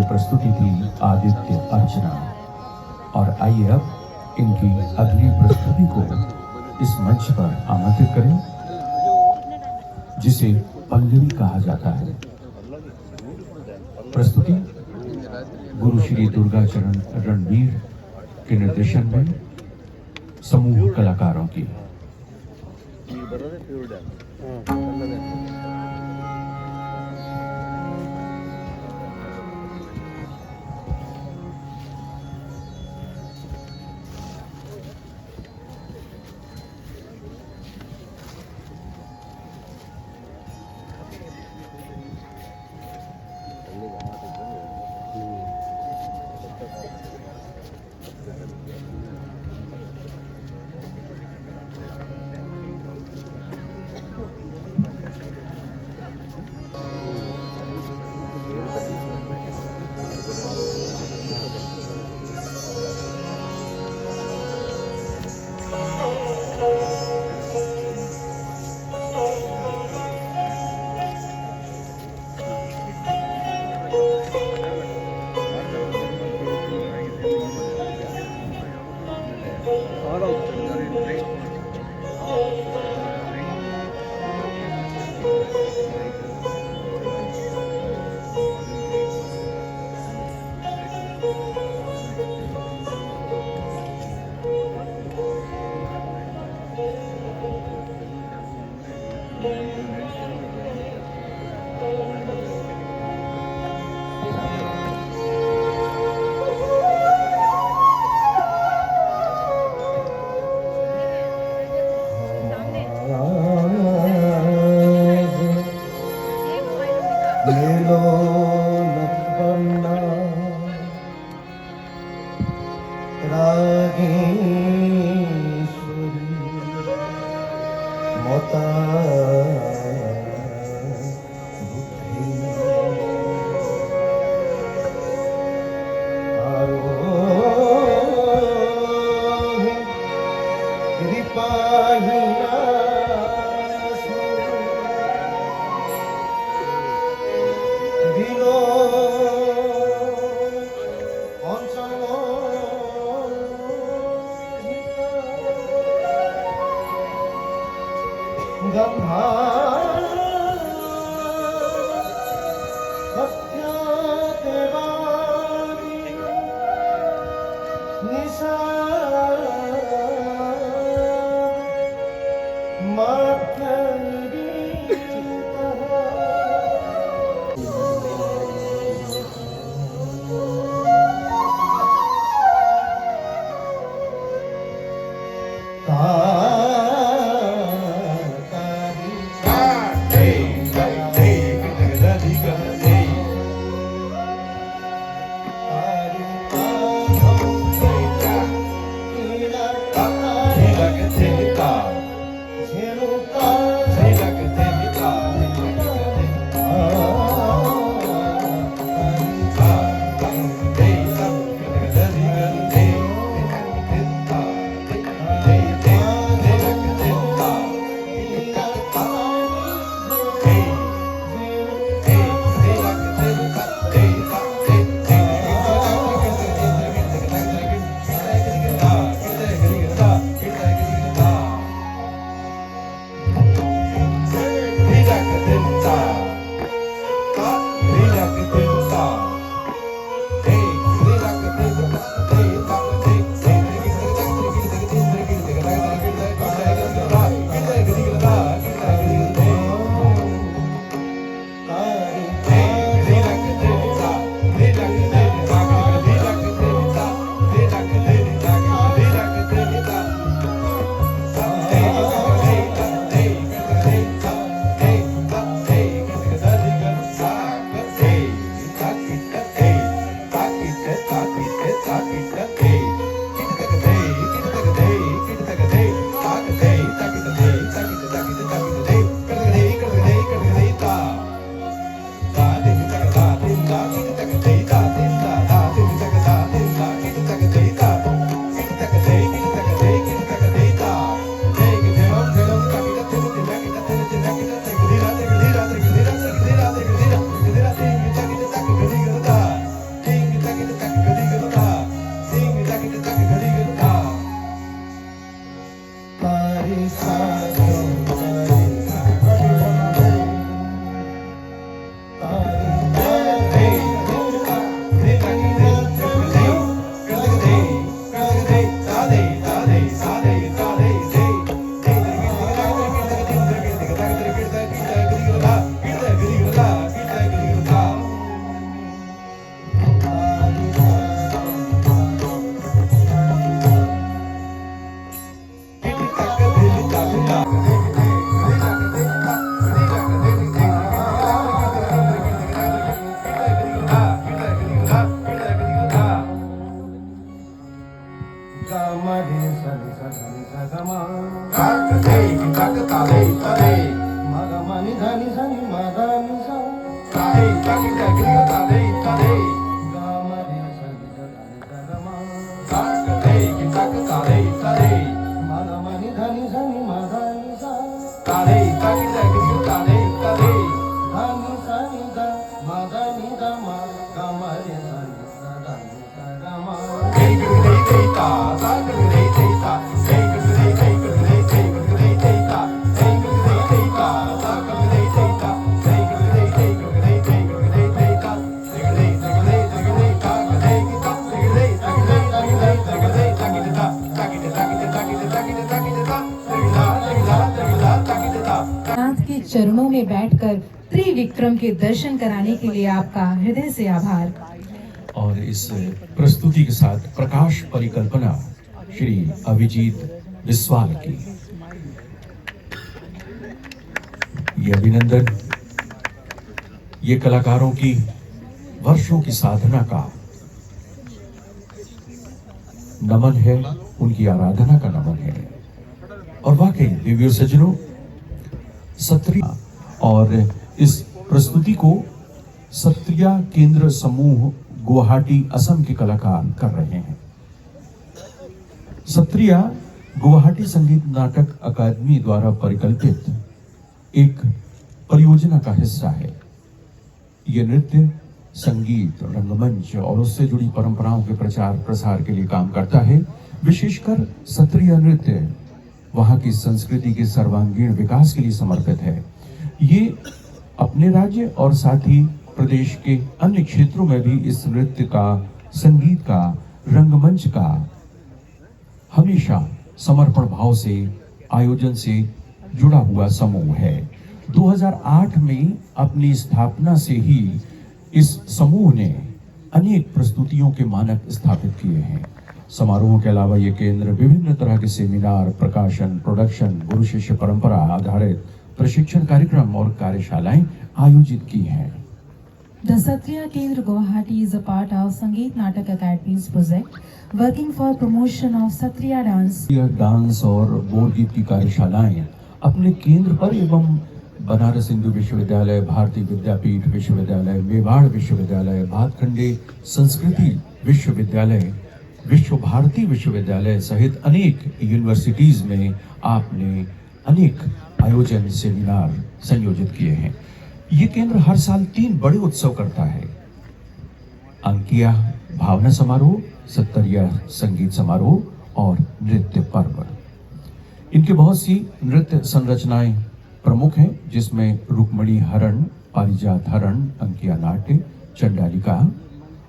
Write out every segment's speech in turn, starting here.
प्रस्तुति थी आदित्य अर्चना। और आइए अब इनकी अगली प्रस्तुति को इस मंच पर आमंत्रित करें, जिसे पल्लवी कहा जाता है। प्रस्तुति गुरु श्री दुर्गा चरण रणवीर के निर्देशन में समूह कलाकारों की। नाथ के चरणों में बैठकर त्रिविक्रम के दर्शन कराने के लिए आपका हृदय से आभार। और इस प्रस्तुति के साथ प्रकाश परिकल्पना श्री अभिजीत बिस्वाल की। ये अभिनंदन ये कलाकारों की वर्षों की साधना का नमन है, उनकी आराधना का नमन है। और वाकई दिव्य सज्जनों, सत्रिया और इस प्रस्तुति को सत्रिया केंद्र समूह गुवाहाटी असम के कलाकार कर रहे हैं। सत्रिया गुवाहाटी संगीत नाटक अकादमी द्वारा परिकल्पित एक परियोजना का हिस्सा है। यह नृत्य, संगीत, रंगमंच और उससे जुड़ी परंपराओं के प्रचार प्रसार के लिए काम करता है। विशेषकर सत्रिया नृत्य वहां की संस्कृति के सर्वांगीण विकास के लिए समर्पित है। ये अपने राज्य और साथ ही प्रदेश के अन्य क्षेत्रों में भी इस नृत्य का, संगीत का, रंगमंच का हमेशा समर्पण भाव से आयोजन से जुड़ा हुआ समूह है। 2008 में अपनी स्थापना से ही इस समूह ने अनेक प्रस्तुतियों के मानक स्थापित किए हैं। समारोहों के अलावा ये केंद्र विभिन्न तरह के सेमिनार, प्रकाशन, प्रोडक्शन, गुरु शिष्य परंपरा आधारित प्रशिक्षण कार्यक्रम और कार्यशालाएं आयोजित की हैं। The Satriya Kendra Guwahati is a part of Sangeet Natak Academy's project working for promotion of Satriya dance. यह डांस और बोल गीत की कार्यशालाएं अपने केंद्र पर एवं बनारस हिंदू विश्वविद्यालय, भारतीय विद्यापीठ विश्वविद्यालय, मेवाड़ विश्वविद्यालय, भातखंडे संस्कृति विश्वविद्यालय, विश्व भारती विश्वविद्यालय सहित अनेक यूनिवर्सिटीज में आपने अनेक आयोजन, सेमिनार संयोजित किए हैं। ये केंद्र हर साल 3 बड़े उत्सव करता है। अंकिया भावना समारोह, सत्तरिया संगीत समारोह और नृत्य पर्व। इनके बहुत सी नृत्य संरचनाएं प्रमुख हैं, जिसमें रुक्मणी हरण, पारिजात हरण, अंकिया नाट्य, चंडालिका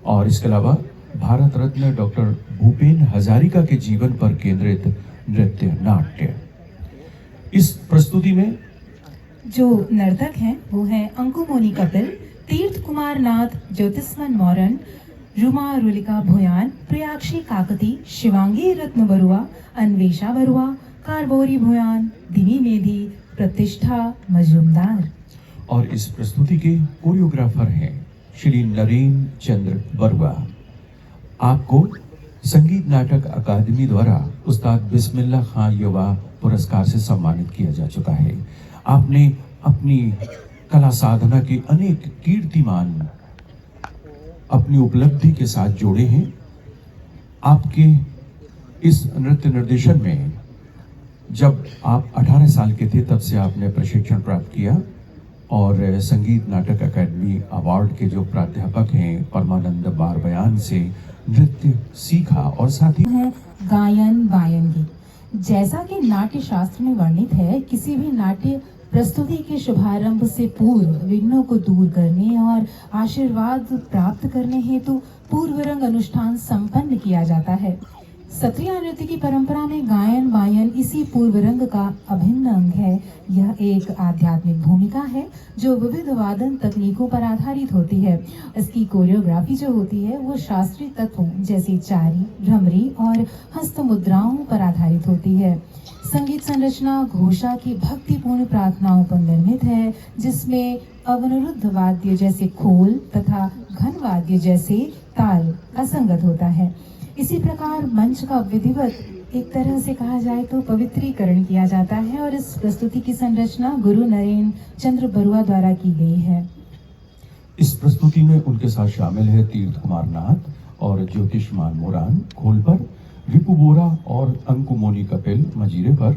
और इसके अलावा भारत रत्न डॉक्टर भूपेन हजारिका के जीवन पर केंद्रित नृत्य नाट्य। इस प्रस्तुति में जो नर्तक हैं वो हैं अंकुमोनी कपिल, तीर्थ कुमार नाथ, ज्योतिष्मन मौरन, रुमा रुलिका भुयान, प्रियाक्षी काकती, शिवांगी रत्न बरुआ, अन्वेषा बरुआ, कारबोरी भुयान, दिनी मेधी, प्रतिष्ठा मजूमदार। और इस प्रस्तुति के कोरियोग्राफर हैं श्री नरेन चंद्र बरुआ। आपको संगीत नाटक अकादमी द्वारा उस्ताद बिस्मिल्लाह खान युवा पुरस्कार से सम्मानित किया जा चुका है। आपने अपनी कला साधना के अनेक कीर्तिमान अपनी उपलब्धि के साथ जोड़े हैं। आपके इस नृत्य निर्देशन में जब आप 18 साल के थे तब से आपने प्रशिक्षण प्राप्त किया और संगीत नाटक अकादमी अवार्ड के जो प्राध्यापक हैं परमानंद बार बयान से नृत्य सीखा और साथ ही है गायन वायन की। जैसा कि नाट्य शास्त्र में वर्णित है, किसी भी नाट्य प्रस्तुति के शुभारंभ से पूर्व विघ्नों को दूर करने और आशीर्वाद प्राप्त करने हेतु पूर्व रंग अनुष्ठान संपन्न किया जाता है। सत्रिया नृत्य की परंपरा में गायन वायन इसी पूर्व रंग का अभिन्न अंग है। यह एक आध्यात्मिक भूमिका है जो विविध वादन तकनीकों पर आधारित होती है। इसकी कोरियोग्राफी जो होती है वो शास्त्रीय तत्वों जैसे चारी, भ्रमरी और हस्त मुद्राओं पर आधारित होती है। संगीत संरचना घोषा की भक्तिपूर्ण प्रार्थनाओं पर निर्मित है, जिसमें अवनुरुद्ध वाद्य जैसे खोल तथा घन वाद्य जैसे ताल का संगत होता है। इसी प्रकार मंच का विधिवत एक तरह से कहा जाए तो पवित्रीकरण किया जाता है और इस प्रस्तुति की संरचना गुरु नरेंद्र चंद्र बरुआ द्वारा की गई है। इस प्रस्तुति में उनके साथ शामिल है तीर्थ कुमार नाथ और ज्योतिषमान मोरान खोल पर, रिपु बोरा और अंकुमोनी कपिल मजीरे पर,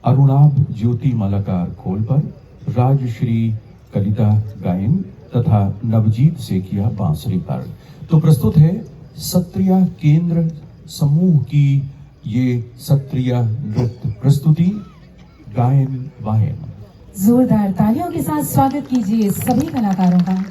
अरुणाभ ज्योति मालाकार खोल पर, राजश्री कलिता गायन तथा नवजीत सेकिया बांसुरी पर। तो प्रस्तुत है सत्रिया केंद्र समूह की ये सत्रिया नृत्य प्रस्तुति गायन वायन। जोरदार तालियों के साथ स्वागत कीजिए सभी कलाकारों का।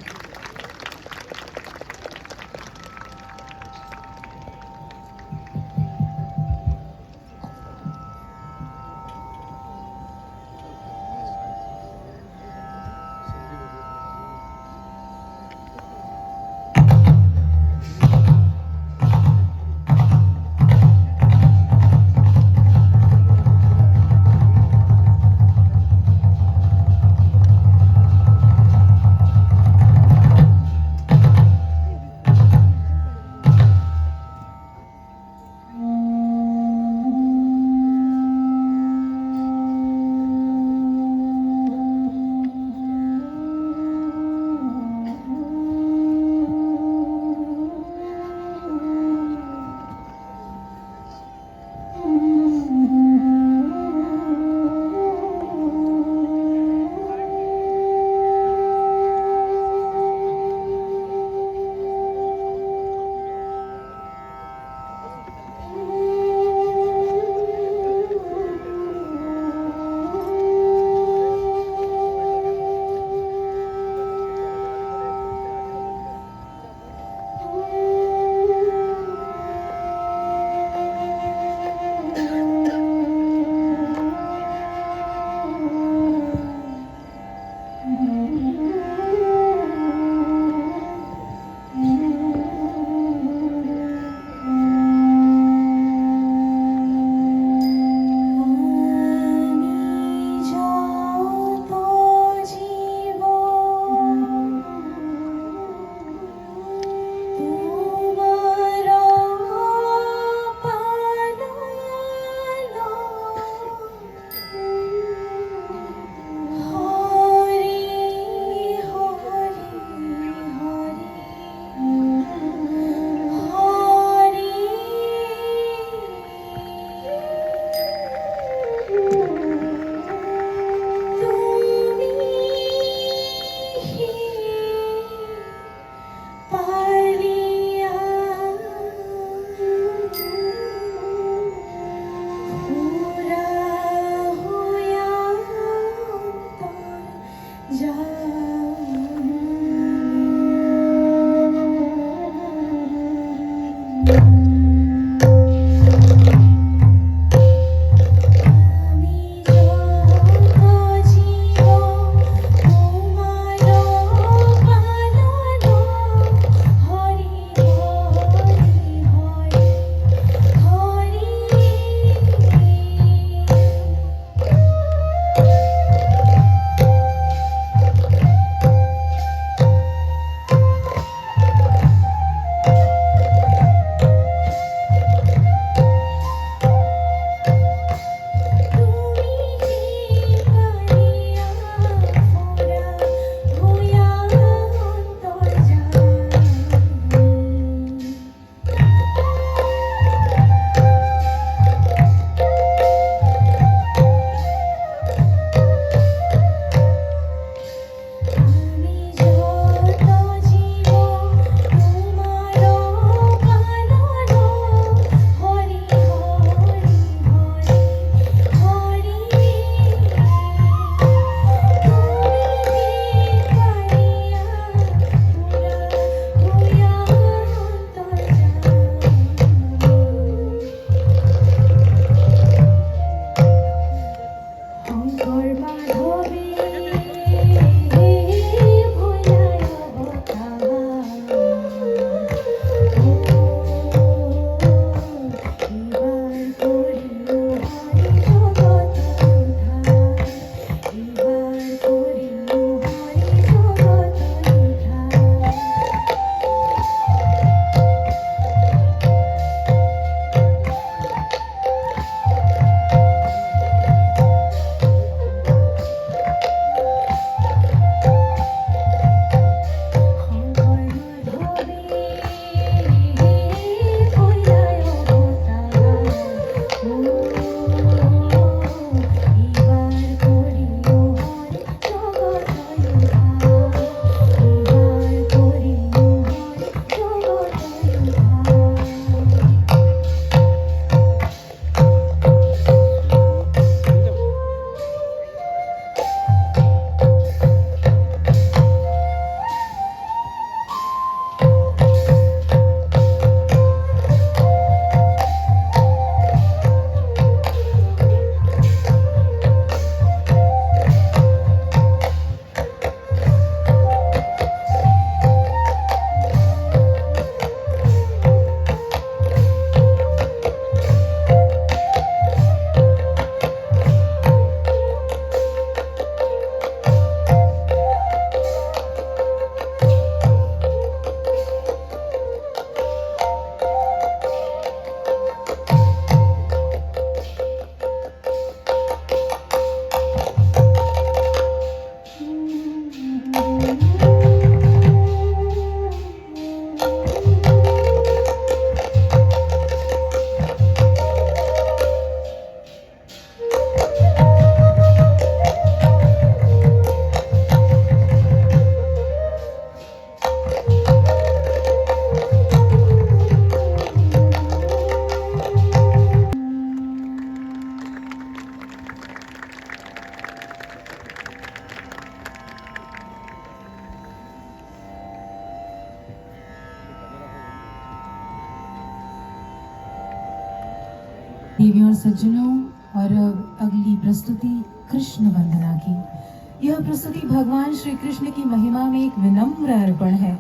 देवियों और सज्जनों, और अब अगली प्रस्तुति कृष्ण वंदना की। यह प्रस्तुति भगवान श्री कृष्ण की महिमा में एक विनम्र अर्पण है।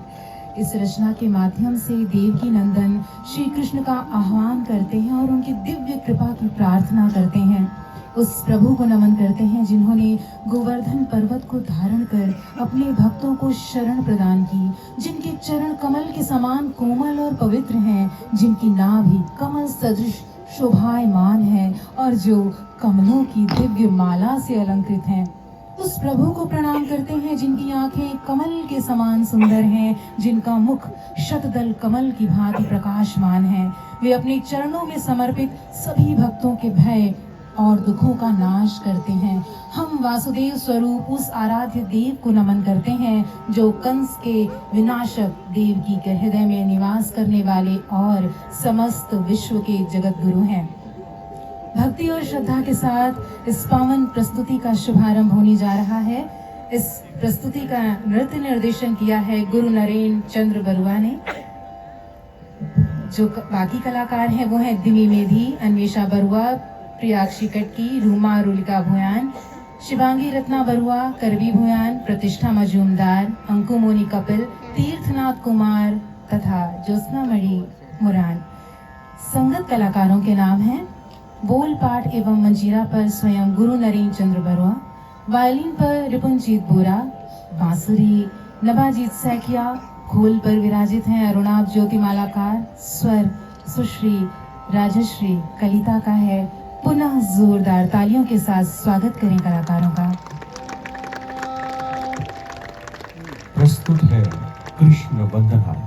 इस रचना के माध्यम से देवकी नंदन श्री कृष्ण का आह्वान करते हैं और उनकी दिव्य कृपा की प्रार्थना करते हैं। उस प्रभु को नमन करते हैं जिन्होंने गोवर्धन पर्वत को धारण कर अपने भक्तों को शरण प्रदान की, जिनके चरण कमल के समान कोमल और पवित्र हैं, जिनकी नाभि कमल सदृश शोभायमान है और जो कमलों की दिव्य माला से अलंकृत हैं। उस प्रभु को प्रणाम करते हैं जिनकी आंखें कमल के समान सुंदर हैं, जिनका मुख शतदल कमल की भांति प्रकाशमान है। वे अपने चरणों में समर्पित सभी भक्तों के भय और दुखों का नाश करते हैं। हम वासुदेव स्वरूप उस आराध्य देव को नमन करते हैं जो कंस के विनाशक देवकी के हृदय में निवास करने वाले और समस्त विश्व के जगत गुरु हैं। भक्ति और श्रद्धा के साथ इस पावन प्रस्तुति का शुभारंभ होने जा रहा है। इस प्रस्तुति का नृत्य निर्देशन किया है गुरु नरेन चंद्र बरुआ ने। जो बाकी कलाकार हैं वो हैं दिमी मेधी, अन्वेषा बरुआ, प्रियाक्षी कटकी, रूमा रुलिका भुयान, शिवांगी रत्ना बरुआ, करवी भुयान, प्रतिष्ठा मजूमदार, अंकु मोनी कपिल, तीर्थनाथ कुमार तथा ज्योत्सना मणि मुरान। संगत कलाकारों के नाम हैं बोल पाठ एवं मंजीरा पर स्वयं गुरु नरेन चंद्र बरुआ, वायलिन पर रिपुंजीत बोरा, बांसुरी नवाजीत सैकिया, खोल पर विराजित हैं अरुणाभ ज्योतिमालाकार, स्वर सुश्री राजश्री कलिता का है। पुनः जोरदार तालियों के साथ स्वागत करें कलाकारों का। प्रस्तुत है कृष्ण वंदना।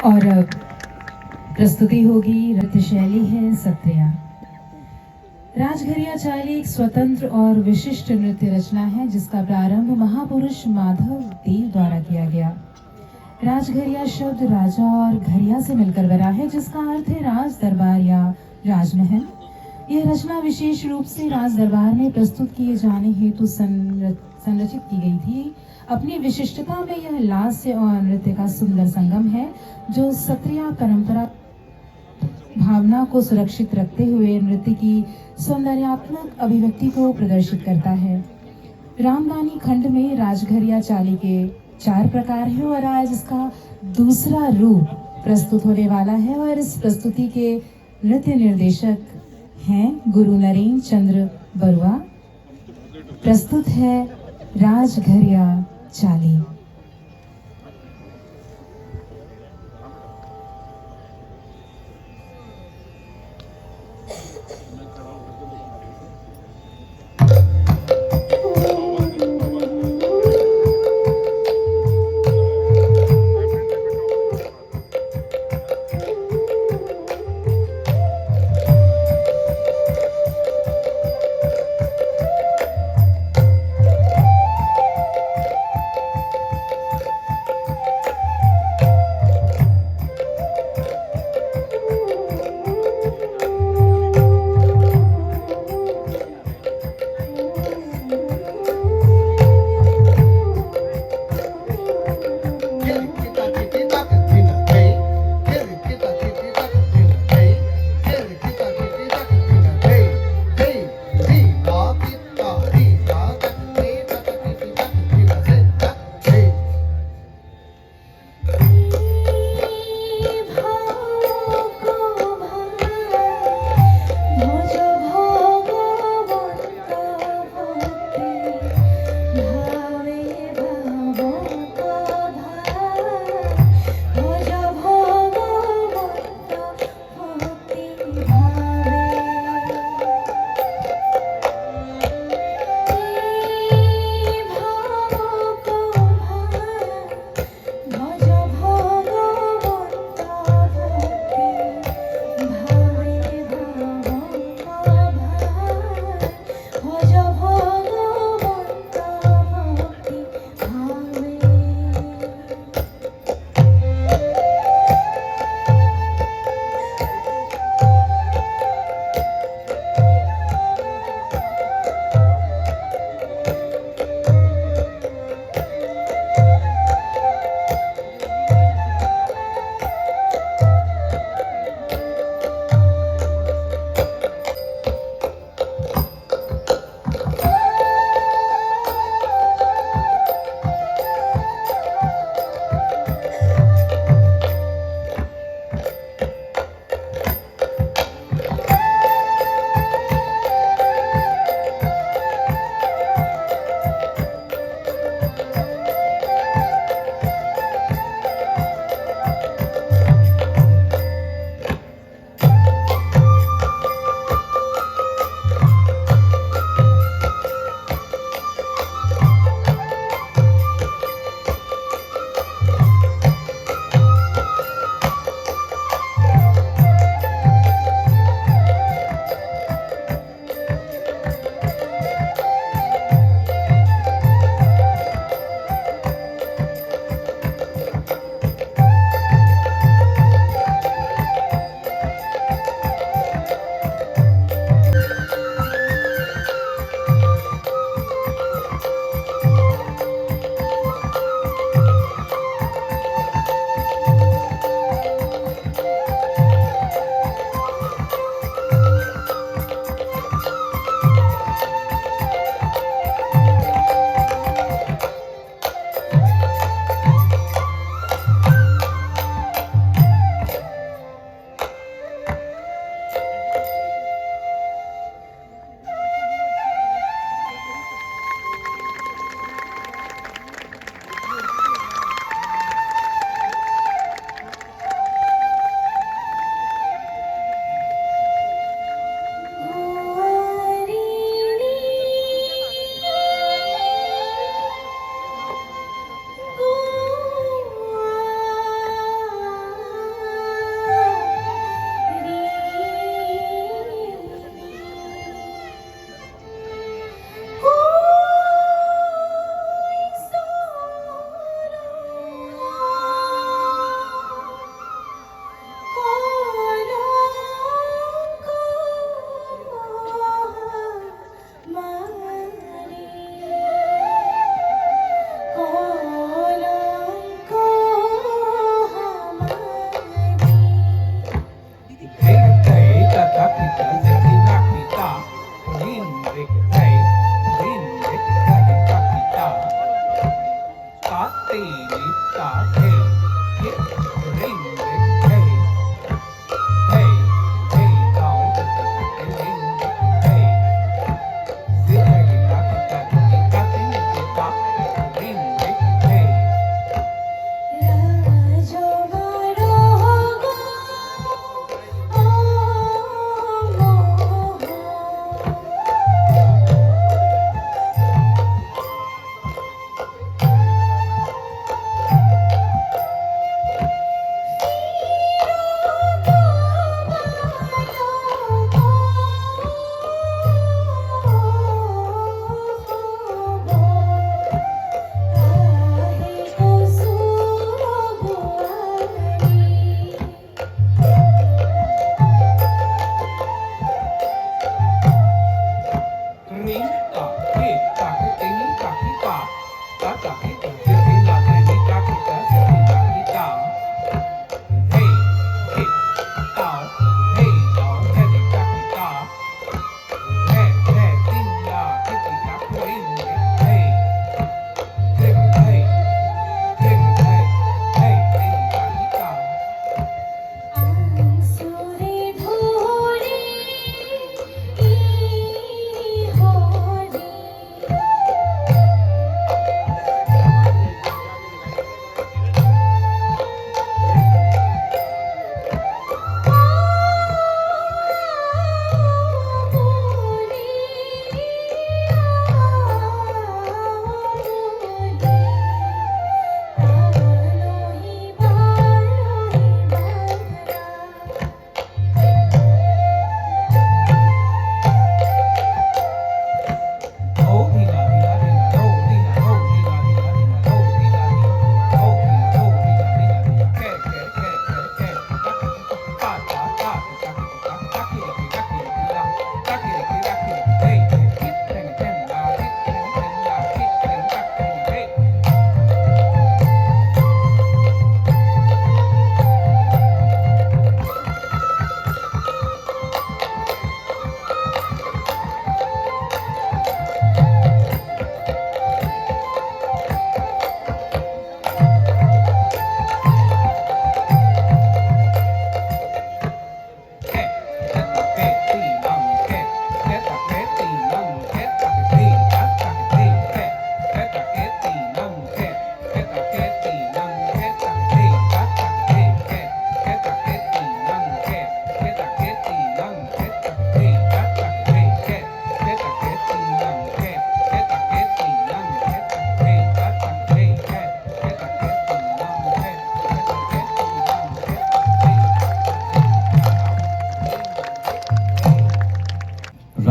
और अब प्रस्तुति होगी, नृत्य शैली है सत्रिया। राजघरिया चाली एक स्वतंत्र और विशिष्ट नृत्य रचना है जिसका प्रारंभ महापुरुष माधव देव द्वारा किया गया। राजघरिया शब्द राजा और घरिया से मिलकर बना है जिसका अर्थ है राज दरबार या राजमहल। यह रचना विशेष रूप से राज दरबार में प्रस्तुत किए जाने हेतु संरचित की गई थी। अपनी विशिष्टता में यह लास्य और नृत्य का सुंदर संगम है, जो क्षत्रिय परंपरा भावना को सुरक्षित रखते हुए नृत्य की सौंदर्यात्मक अभिव्यक्ति को प्रदर्शित करता है। रामदानी खंड में राजघरिया चाली के 4 प्रकार हैं और आज इसका दूसरा रूप प्रस्तुत होने वाला है और इस प्रस्तुति के नृत्य निर्देशक हैं गुरु नरेंद्र चंद्र बरुआ। प्रस्तुत है राजघरिया चाली।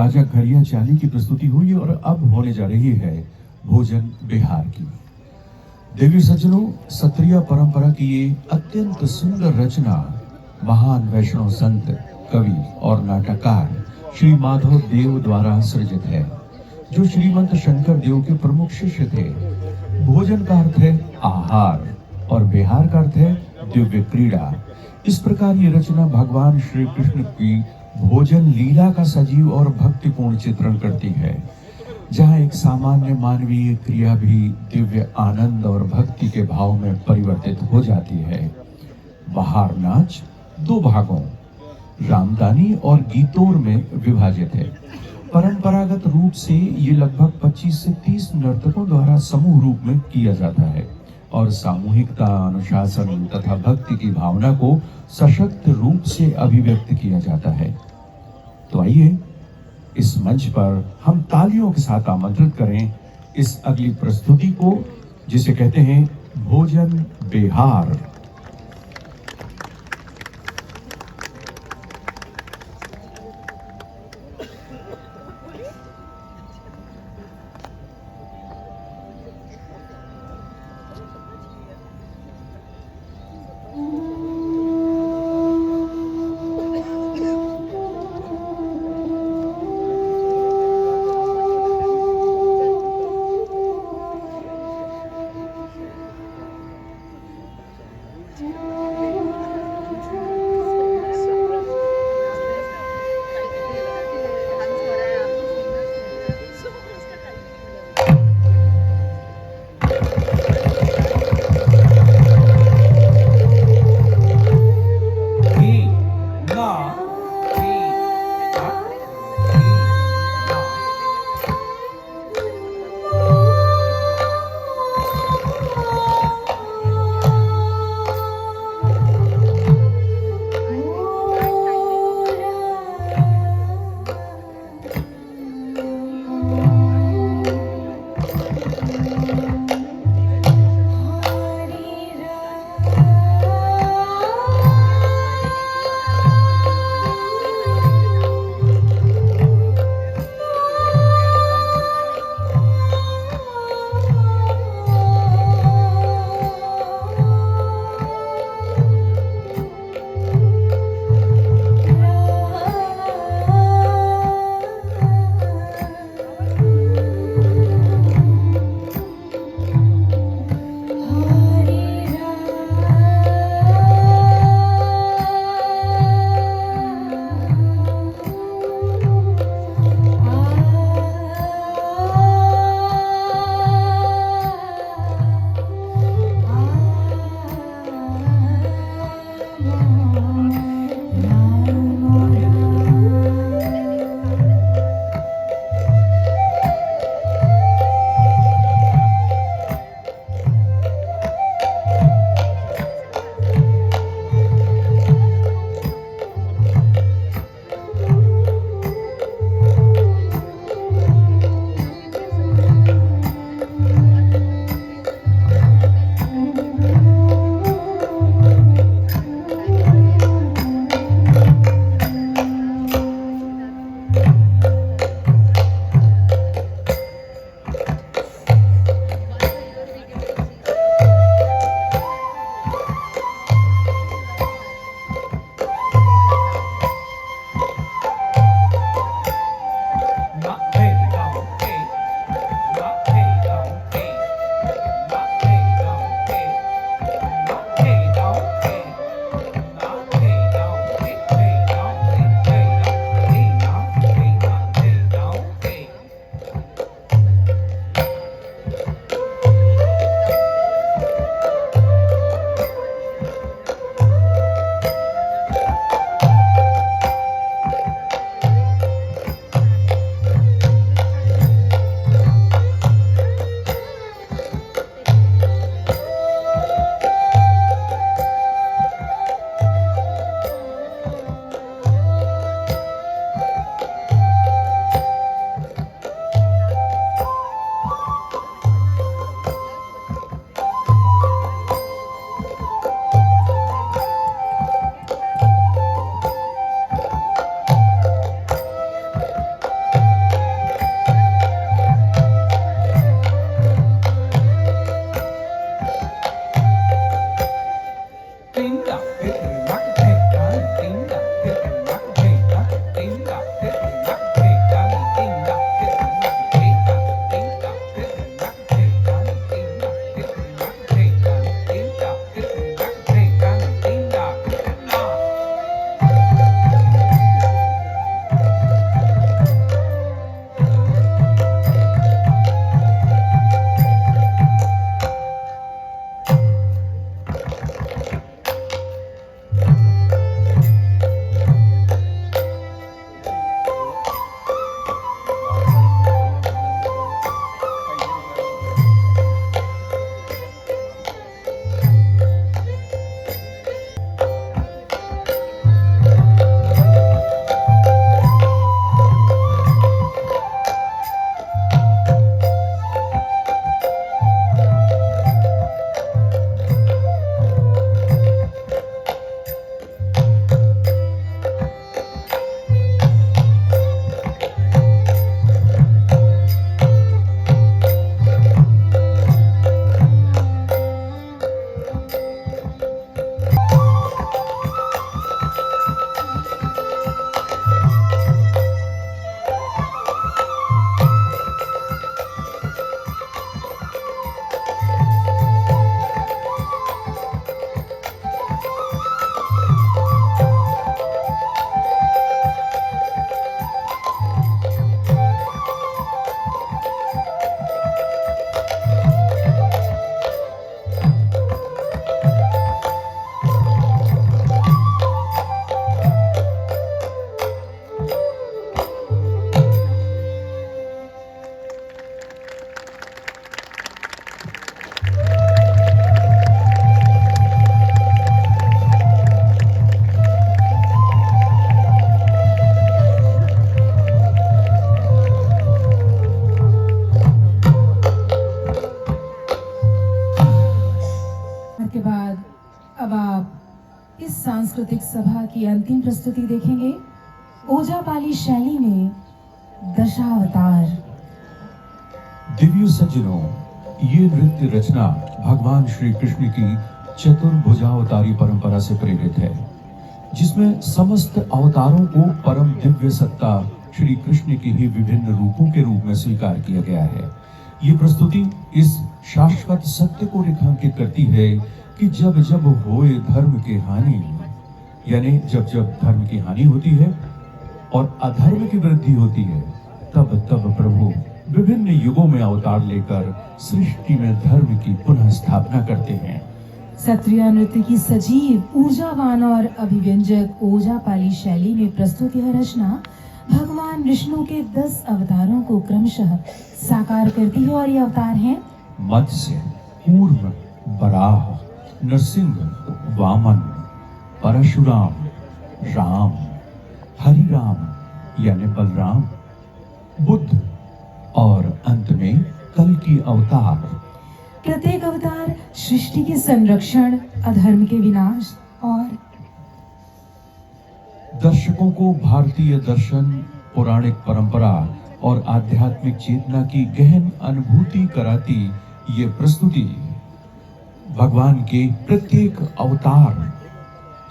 राजा घरिया चाली की प्रस्तुति हुई और अब होने जा रही है भोजन बिहार की। देवी सज्जनों, क्षत्रिय परंपरा की ये अत्यंत सुंदर रचना महान वैष्णव संत, कवि और नाटककार श्री माधव देव द्वारा सृजित है, जो श्रीमंत शंकर देव के प्रमुख शिष्य थे। भोजन का अर्थ है आहार और बिहार का अर्थ है दिव्य क्रीड़ा। इस प्रकार ये रचना भगवान श्री कृष्ण की भोजन लीला का सजीव और भक्तिपूर्ण चित्रण करती है, जहाँ एक सामान्य मानवीय क्रिया भी दिव्य आनंद और भक्ति के भाव में परिवर्तित हो जाती है। बहार नाच 2 भागों रामदानी और गीतोर में विभाजित है। परंपरागत रूप से ये लगभग 25 से 30 नर्तकों द्वारा समूह रूप में किया जाता है और सामूहिकता, अनुशासन तथा भक्ति की भावना को सशक्त रूप से अभिव्यक्त किया जाता है। तो आइए इस मंच पर हम तालियों के साथ आमंत्रित करें इस अगली प्रस्तुति को, जिसे कहते हैं भोजन बिहार। के बाद अब आप इस सांस्कृतिक सभा की अंतिम प्रस्तुति देखेंगे ओजापाली शैली में दशावतार। दिव्य सज्जनों, ये नृत्य रचना भगवान श्री कृष्ण की चतुर्भुजावतारी परंपरा से प्रेरित है, जिसमें समस्त अवतारों को परम दिव्य सत्ता श्री कृष्ण के ही विभिन्न रूपों के रूप में स्वीकार किया गया है। ये प्रस्तुति इस शाश्वत सत्य को रेखांकित करती है कि जब जब होए धर्म की हानि, यानी जब जब धर्म की हानि होती है और अधर्म की वृद्धि होती है, तब तब प्रभु विभिन्न युगों में अवतार लेकर सृष्टि में धर्म की पुनः स्थापना करते हैं। सत्रिया नृत्य की सजीव, ऊर्जावान और अभिव्यंजक ओजापाली शैली में प्रस्तुत यह रचना भगवान विष्णु के 10 अवतारों को क्रमशः साकार करती है और ये अवतार हैं मत्स्य, कूर्म, वराह, नरसिंह, वामन, परशुराम, राम, हरिराम यानी बलराम, बुद्ध और अंत में कल की अवतार। प्रत्येक अवतार सृष्टि के संरक्षण, अधर्म के विनाश और दर्शकों को भारतीय दर्शन, पौराणिक परंपरा और आध्यात्मिक चेतना की गहन अनुभूति कराती ये प्रस्तुति भगवान के प्रत्येक अवतार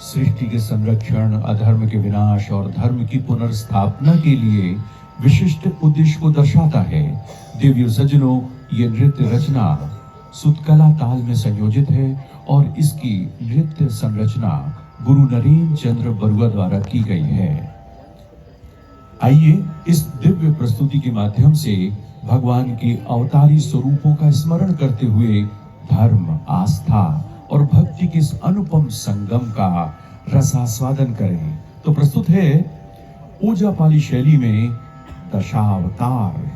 सृष्टि के संरक्षण, अधर्म के विनाश और धर्म की पुनर्स्थापना के लिए विशिष्ट उद्देश्य को दर्शाता है। दिव्य सज्जनों, ये नृत्य रचना सुतकला ताल में संयोजित है और इसकी नृत्य संरचना गुरु नरेंद्र चंद्र बरुआ द्वारा की गई है। आइए इस दिव्य प्रस्तुति के माध्यम से भगवान के अवतारी स्वरूपों का स्मरण करते हुए धर्म, आस्था और भक्ति के इस अनुपम संगम का रसास्वादन करें। तो प्रस्तुत है ओजापाली शैली में दशावतार।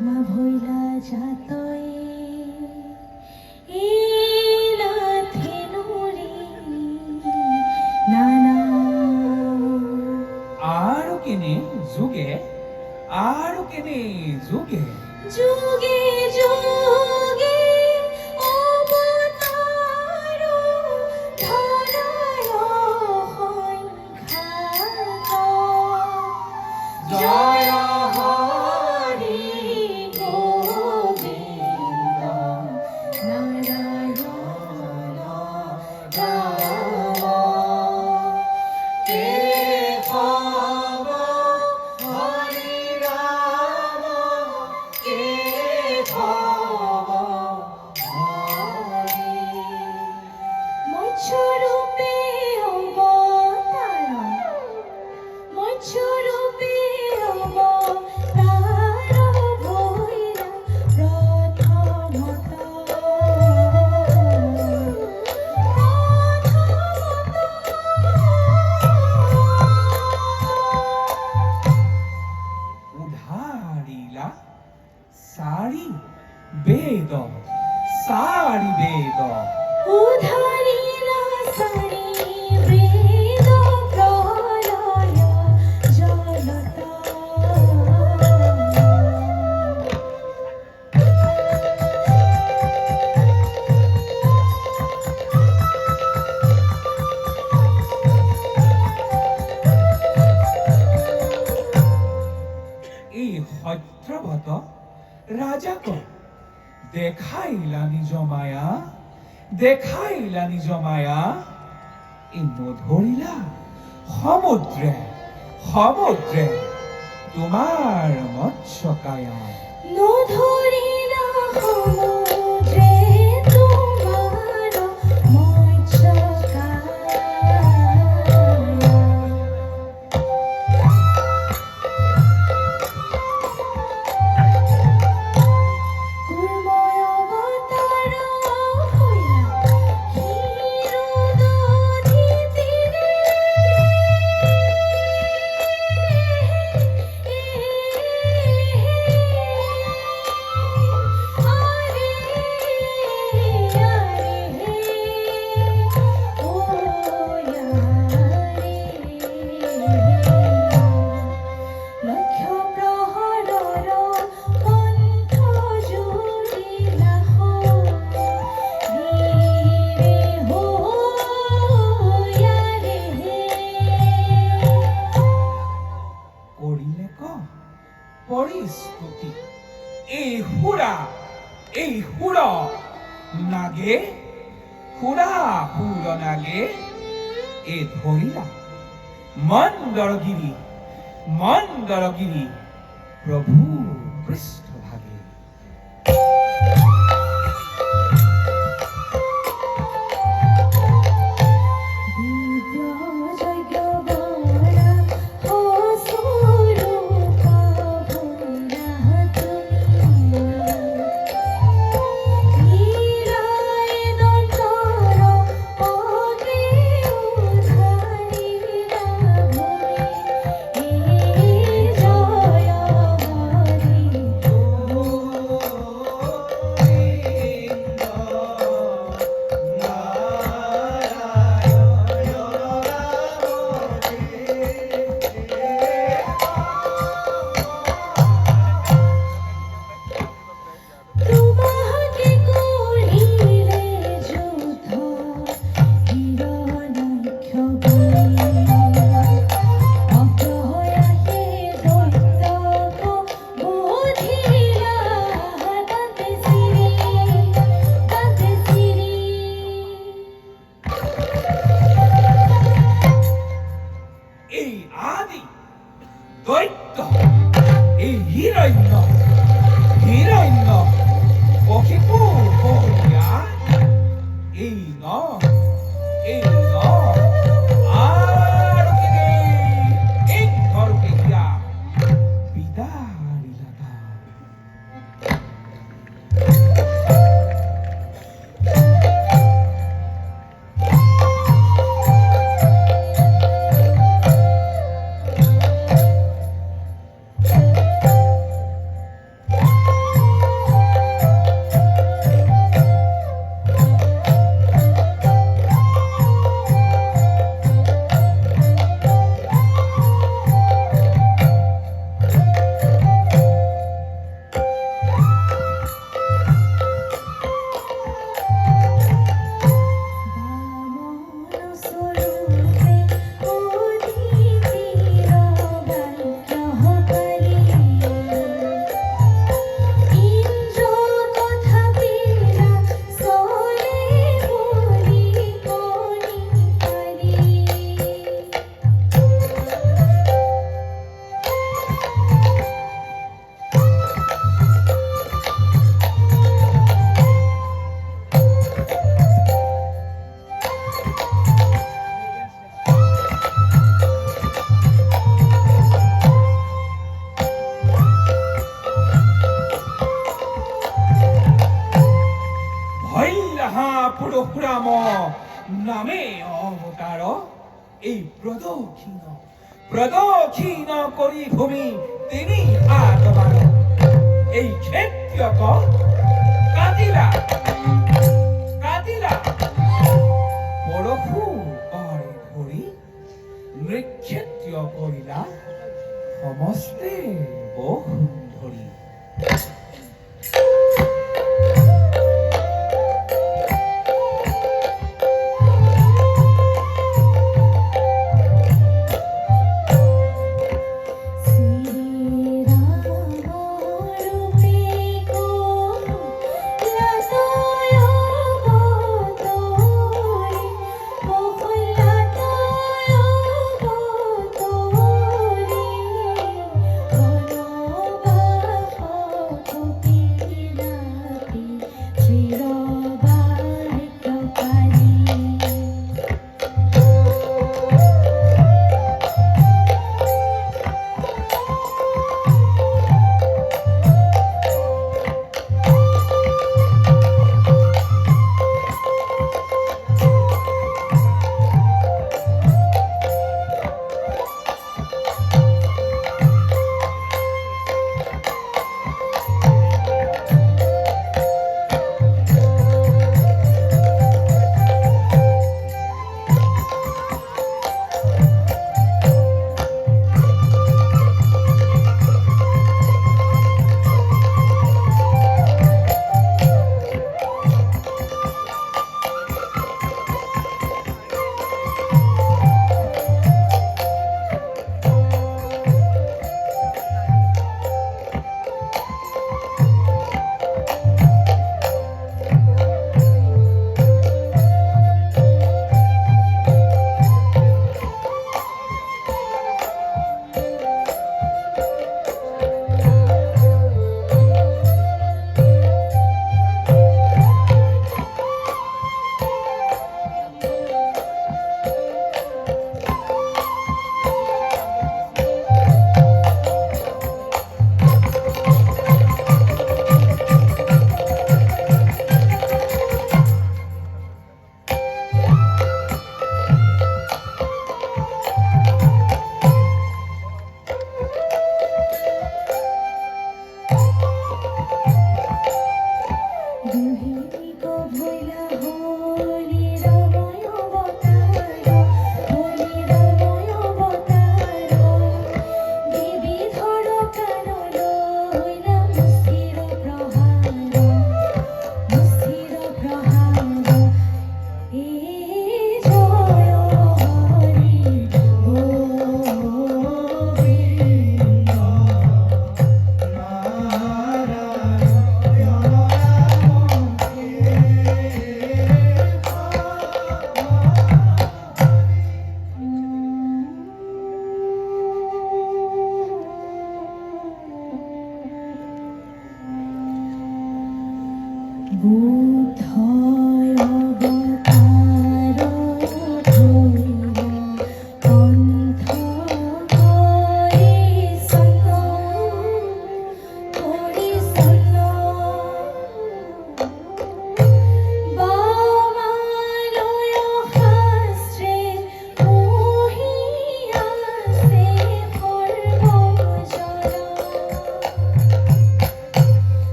ক্ষমা ভইলা যাতয়ে এলা থেনুরি নানা আৰু কেনে যোগে আৰু কেনে যোগে যুগে যুগে অবতার ধরায় সংখ্যাত জয় হরি গোবিন্দ নারায়ণ রাম কেশব হরি রাম কেশব হরি মৎস্যরূপে অবতার মৎস্যরূপে অবতার ভৈরা প্রথমত উধাৰিলা চাৰি বেদ চাৰি বেদ উধারিলা সারি বেদ প্রলয় জলতা এই সত্যব্ৰত ৰাজাক দেখাইলা নিজ মায়া দেখাইলা নিজ মায়া এই নধৰিলা সমুদ্ৰে সমুদ্ৰে তোমাৰ মৎস্যকায়া নধরিলা সমুদ্রে তোমার মৎস্যকায়া কুর্ময় অবতার হইলা হিরোদধি তীরে আরে আরে ও ইয়ারে লক্ষ প্রহরর কণ্ঠ জুড়িলা রে হো ইয়ারে কৰিলে ক পৰিস্তুতি এই সুৰ নাগে সুৰ নাগে এই ধৰিলা মন্দৰগিৰি প্ৰভু পৃষ্ঠভাগে দিব্য যজ্ঞ বরা হসুরূপ ভৈরা তুমি লীলায় দন্তর অগ্নি উধারিলা ভূমি জয় মহাপুরুষৰাম নামে অৱতাৰ এই প্ৰদক্ষিণ কৰি ভূমি তিনি হাত বাৰ এই ক্ষেত্ৰক কাটিলা পৰশু কৰ ধৰি নৃক্ষেত্য কৰিলা সমস্তে বসুন্ধৰি।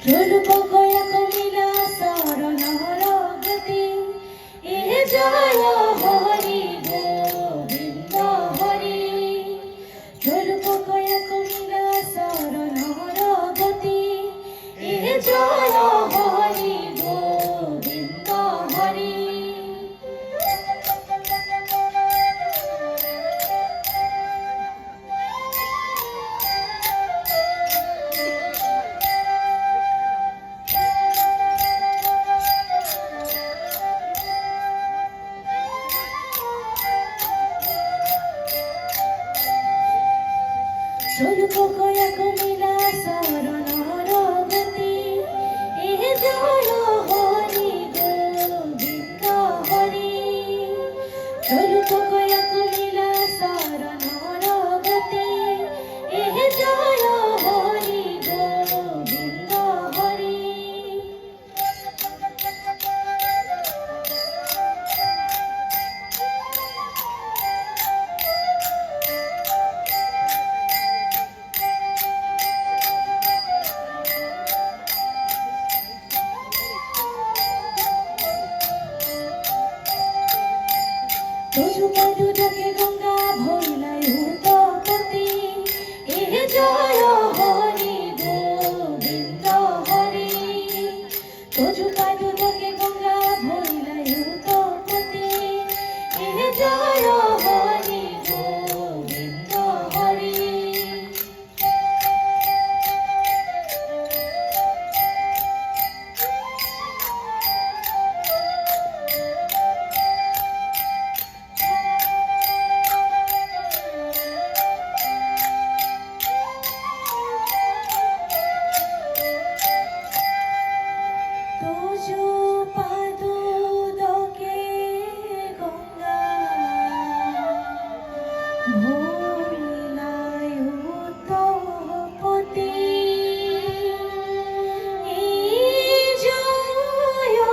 Cholo poco ya comí জয় হরি গোবিন্দ হরি জলপ কয়া কমিলা শরণর গতি এ জয় হরি গোবিন্দ হরি জলপ কয়া কমিলা শরণর গতি এ জয় হরি গোবিন্দ হরি জলপ কয়া কমিলা শরণর গতি এ জয় হরি গোবিন্দ হরি তোজু পাদু ডাকে গঙ্গা ভইলাই উতপতি এ জয় হরি গোবিন্দ হরি তোজু পাদু ডাকে গঙ্গা ভইলাই উতপতি এ জয় হরি গোবিন্দ হরি তোজু পাদু দকে গঙ্গা ভইলাই উতপতি এ জয় হরি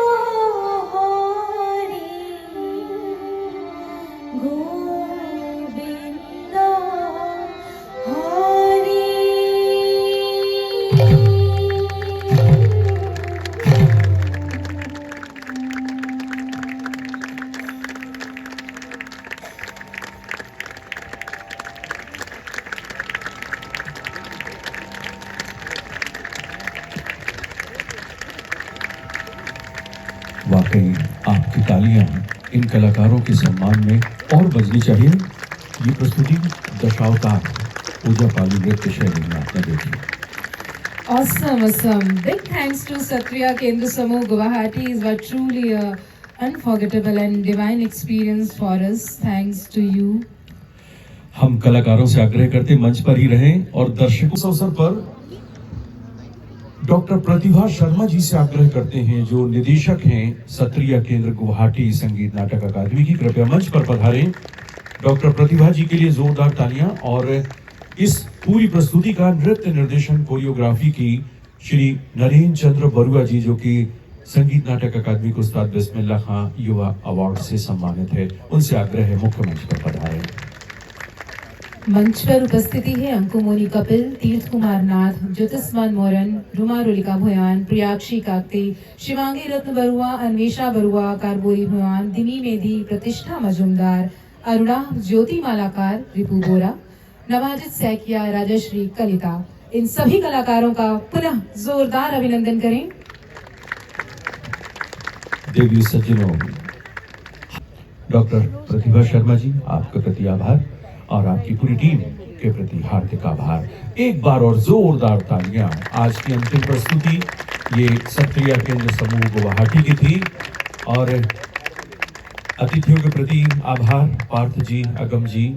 গোবিন্দ হরি वाकई आपकी तालियां इन कलाकारों के सम्मान में और बजनी चाहिए। ये प्रस्तुति दशावतार पूजा पाली नृत्य शैली में आपने देखी। Awesome, awesome. Big thanks to Satriya Kendra Samuh Guwahati. It was truly a unforgettable and divine experience for us. Thanks to you. हम कलाकारों से आग्रह करते मंच पर ही रहें और दर्शकों इस अवसर पर डॉक्टर प्रतिभा शर्मा जी से आग्रह करते हैं, जो निदेशक हैं सत्रिया केंद्र गुवाहाटी संगीत नाटक अकादमी की। कृपया मंच पर पधारें। डॉक्टर प्रतिभा जी के लिए जोरदार तालियां। और इस पूरी प्रस्तुति का नृत्य निर्देशन कोरियोग्राफी की श्री नरेंद्र चंद्र बरुआ जी, जो कि संगीत नाटक अकादमी को उस्ताद बिस्मिल्लाह खां युवा अवार्ड से सम्मानित है। उनसे आग्रह है मुख्य मंच पर पधारें। मंच पर उपस्थिति है अंकुमोनी कपिल, तीर्थ कुमार नाथ, ज्योतिष्मान मोरन, रुमा रुलिका भुयान, प्रियाक्षी काकती, शिवांगी रत्न बरुआ, अन्वेषा बरुआ, कारबोरी भुयान, दिनी मेधी, प्रतिष्ठा मजुमदार, अरुणा ज्योति मालाकार, रिपु बोरा, नवाजित सैकिया, राजश्री कलिता। इन सभी कलाकारों का पुनः जोरदार अभिनंदन करें। देवी सज्जनों, डॉक्टर प्रतिभा शर्मा जी, आपके प्रति आभार और आपकी पूरी टीम के प्रति हार्दिक आभार। एक बार और जोरदार तालियां। आज की अंतिम प्रस्तुति ये सत्रिया केंद्र समूह गुवाहाटी की थी। और अतिथियों के प्रति आभार, पार्थ जी, अगम जी,